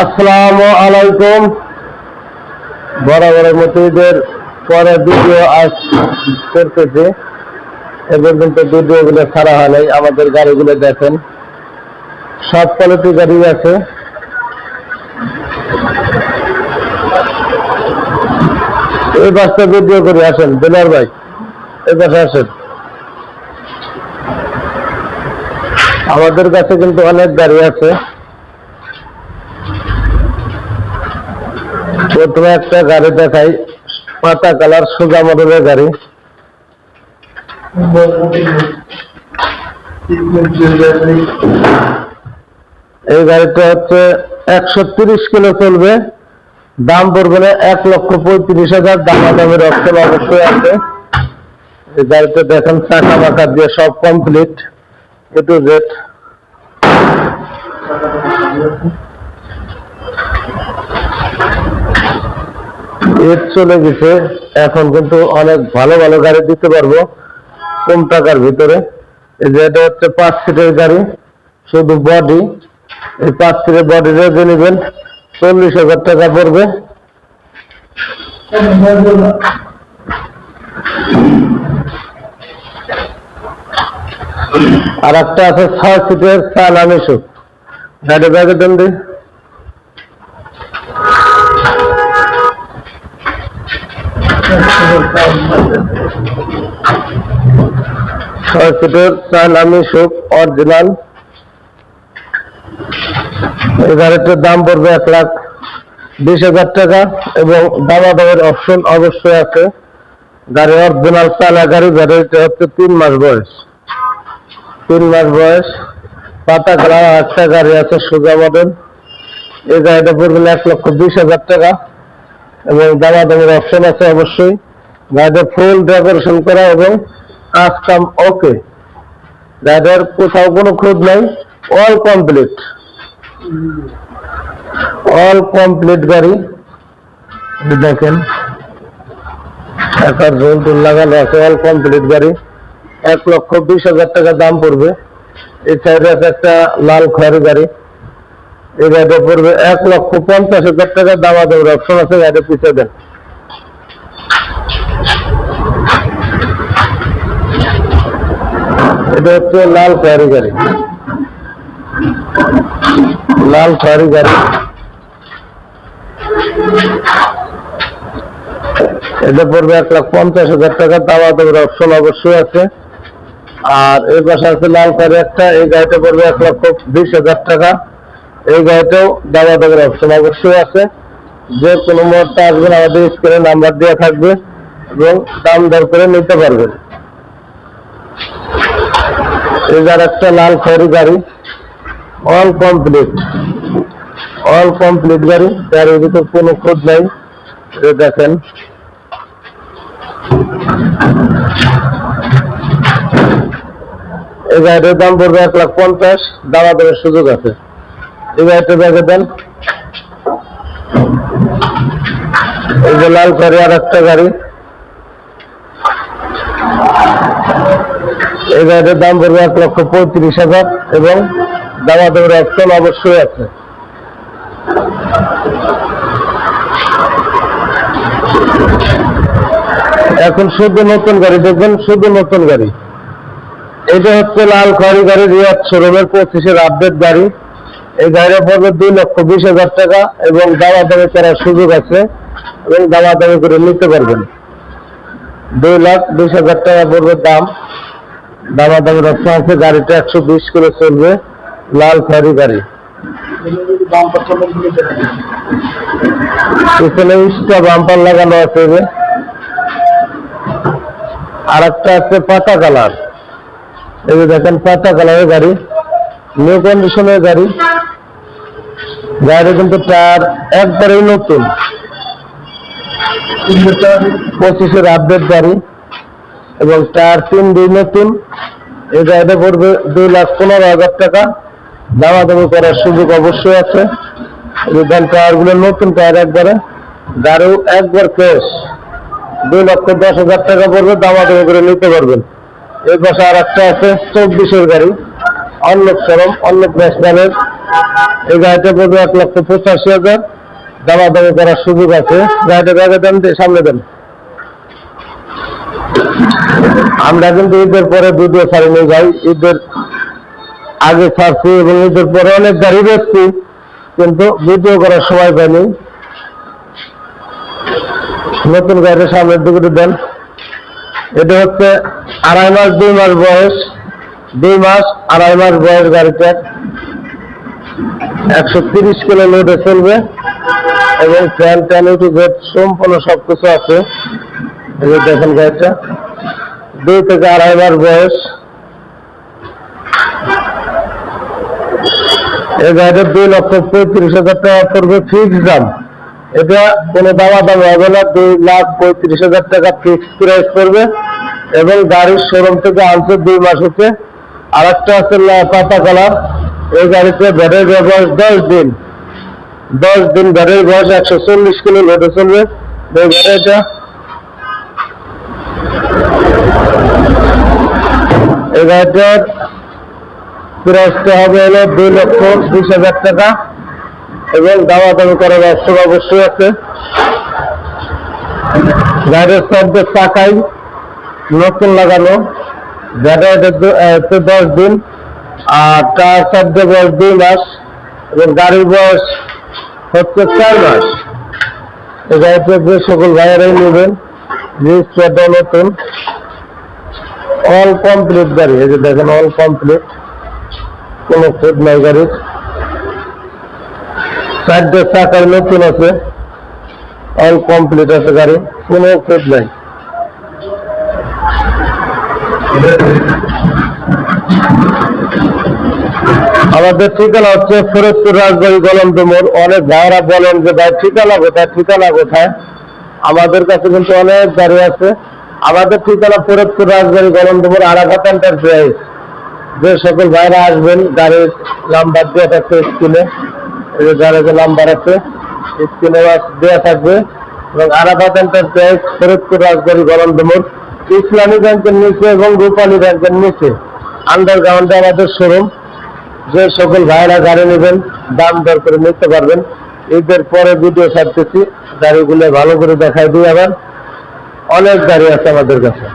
আসসালামু আলাইকুম। বরাবরের মতো ঈদের পরে ভিডিও আজ করতেছে। এবার কিন্তু ভিডিওগুলো ছাড়া হয় নাই। আমাদের গাড়িগুলো দেখেন, সব কোয়ালিটি গাড়ি আছে। এই বাসটা ভিডিও করে আসেন দিলার ভাই, এই বাসে আসেন। আমাদের কাছে কিন্তু অনেক গাড়ি আছে। প্রথমে একটা গাড়ি দেখাই, পাতা কালার সোজা মডেলের গাড়ি। এই গাড়িটা হচ্ছে 130 কিলো চলবে, দাম পড়বে না 1,35,000। দামাদামের অপশন অবশ্যই আছে। এই গাড়িটা দেখেন, চাকা বাঁকা দিয়ে সব কমপ্লিট, এ টু জেড। এর চলে গেছে, এখন কিন্তু অনেক ভালো ভালো গাড়ি দিতে পারবো কম টাকার ভিতরে। এই যে এটা হচ্ছে 5 সিটের গাড়ি, শুধু বডি। এই 5 সিটের বডি রেখে নেবেন, 40,000 টাকা পড়বে। আর একটা আছে 6 সিটের চালানি সুখ, গাড়ি ব্যাগে দেন দি। 6 সিটের চালানি সুখ অরিজিনাল। এই গাড়িটার দাম পড়বে 1,20,000 টাকা এবং দামাদামের অপশন অবশ্যই আছে। গাড়ি অরিজিনাল চালা গাড়ি। গাড়িটা হচ্ছে 3 মাস বয়স, 3 মাস বয়স। পাতা কালার একটা গাড়ি আছে সোজা মডেল। এই গাড়িটা পড়বে 1,20,000 টাকা এবং দামাদামের অপশন আছে অবশ্যই। গাড়িটা ফুল ডেকোরেশন করা এবং কাজ কাম ওকে। গাড়িটার কোথাও কোনো খুঁত নাই, অল কমপ্লিট, অল কমপ্লিট গাড়ি। দেখেন একার জোন টুল লাগানো আছে, অল কমপ্লিট গাড়ি। 1,20,000 টাকা দাম পড়বে। এই সাইডে আছে একটা লাল খয়েরি গাড়ি। এই গাড়িটা পড়বে 1,50,000 টাকা। দামাদামের অপশন আছে, গাড়িটা পিছিয়ে দেন। এটা হচ্ছে লাল খয়েরি গাড়ি, লাল খয়েরি গাড়ি। এটা পড়বে 1,50,000 টাকা। দামাদামের অপশন অবশ্যই আছে। আর এই পাশে আছে লাল খয়েরি একটা, এই গাড়িটা পড়বে 1,20,000 টাকা। এই গাড়িটাও দামাদামের অপশন অবশ্যই আছে। যে কোনো মুহূর্তে আসবেন, আমাদের স্ক্রিনে নাম্বার দেওয়া থাকবে এবং দাম দর করে নিতে পারবেন। এই যার একটা লাল খয়েরি গাড়ি, অল কমপ্লিট, অল কমপ্লিট গাড়ি। গাড়ির ভিতর কোনো খোঁজ নাই। দেখেন এই গাড়িটার দাম পড়বে 1,50,000। দামাদামের সুযোগ আছে। এই গাড়িটা দেখে দেন। এই যে লাল খয়েরি আর একটা গাড়ি, এই গাড়িটার দাম পড়বে 1,35,000 এবং দামাদামের অপশন অবশ্যই আছে। এখন শুধু নতুন গাড়ি দেখবেন, শুধু নতুন গাড়ি। এটা হচ্ছে লাল খয়েরি গাড়ি, রিয়াদ শোরুমের 25-এর আপডেট গাড়ি। এই গাড়িটা পড়বে 2,20,000 টাকা এবং দামাদামি করার সুযোগ আছে এবং দামাদামি করে নিতে পারবেন। 2,20,000 টাকা পড়বে দাম। দামাদামের অপশন আছে। গাড়িটা 120 কিলো চলবে, লাল খয়েরি গাড়ি। পিছনে ইস্টা বাম্পার লাগানো আছে। আর একটা আছে পাতা কালার। এই যে দেখেন পাতা কালারের গাড়ি, নিউ কন্ডিশনের গাড়ি। গাড়ি কিন্তু টায়ার একবারেই নতুন, 25-এর আপডেট গাড়ি এবং টায়ার 3 দিন নতুন। এই গাড়িটা পড়বে 2,15,000 টাকা। দামাদামি করার সুযোগ অবশ্যই আছে। টায়ার গুলো নতুন টায়ার একবারে, গাড়িও একবার ফ্রেশ। 2,10,000 টাকা পড়বে, দামাদামি করে নিতে পারবেন। এই পাশে আর একটা আছে 24-এর গাড়ি, অন্য শোরুম, অন্য ন্যাশনালের এই গাড়িটা পড়বে 1,85,000, দামাদামি করার সুযোগ আছে। গাড়িটা আগে দেন, সামনে দেন। আমরা কিন্তু ঈদের পরে ভিডিও ছাড়িনি যাই, ঈদের আগে ছাড়ছি এবং ঈদের পরে অনেক গাড়ি বেচছি, কিন্তু ভিডিও করার সময় পাইনি। নতুন গাড়ির সামনের দিকে দেন। এটা হচ্ছে 2.5 মাস 2 মাস বয়স, 2 মাস 2.5 মাস বয়স গাড়িটা। 130 কিলো লোডে চলবে এবং ফ্যান ট্যান গেট সম্পূর্ণ সবকিছু আছে। এই যে দেখেন গাড়িটা 2 থেকে 2.5 মাস বয়স। এই গাড়িটা 2,35,000 টাকা পড়বে ফিক্সড দাম। এটা কোনো দাম হবে না, 2,35,000 টাকা ফিক্সড প্রাইস পড়বে এবং গাড়ির শোরুম থেকে আনছে 2 মাস হচ্ছে। আর একটা আছে পাতা কালার, এই গাড়িতে ব্যাটারি বয়স 10 দিন। 10 দিন ব্যাটারি বয়স, 140 কিলো লোডে চলবে। এই গাড়িটা এই গাড়িটার প্রাইসটা হবে হলো 2,20,000 টাকা এবং দামাদামি করার অপশন অবশ্যই আছে। গাড়ির শব্দ চাকাই নতুন লাগানো, ব্যাটারিতে 10 দিন আর টায়ার শব্দ বয়স 2 মাস এবং গাড়ির বয়স হচ্ছে 4 মাস। এই গাড়িতে যে সকল ভাইয়ারাই নেবেন, রেজিস্টারটা নতুন, অল কমপ্লিট গাড়ি। এই যে দেখেন অল কমপ্লিট, কোনো খোঁজ নাই গাড়ির। 4টে চাকার নতুন আছে, অল কমপ্লিট আছে গাড়ি, কোনো খোঁজ নাই। আমাদের ঠিকানা হচ্ছে ফরিদপুর, রাজবাড়ী, গলন্দ মোড়। অনেক ভাইরা বলেন যে ভাই ঠিকানা কোথায়, ঠিকানা কোথায়? আমাদের কাছে কিন্তু অনেক গাড়ি আছে। আমাদের ঠিকানা ফরিদপুর, রাজবাড়ী, গলন্দ মোড়, আরাফাত এন্টারপ্রাইজ। যে সকল ভাইরা আসবেন, গাড়ির নাম্বার দেওয়া থাকবে স্ক্রিনে, এই যে গাড়ির নাম্বার আছে স্ক্রিনে দেওয়া থাকবে। এবং আরাফাত এন্টারপ্রাইজ, ফরিদপুর, রাজবাড়ী, গলন্দ মোড়, ইসলামী ব্যাংকের নিচে এবং রূপালী ব্যাংকের নিচে আন্ডারগ্রাউন্ডে আমাদের শোরুম। যে সকল ভাইরা গাড়ি নেবেন, দাম দর করে নিতে পারবেন। ঈদের পরে ভিডিও ছাড়তেছি, গাড়িগুলো ভালো করে দেখাই দিই। আবার অনেক গাড়ি আছে আমাদের কাছে।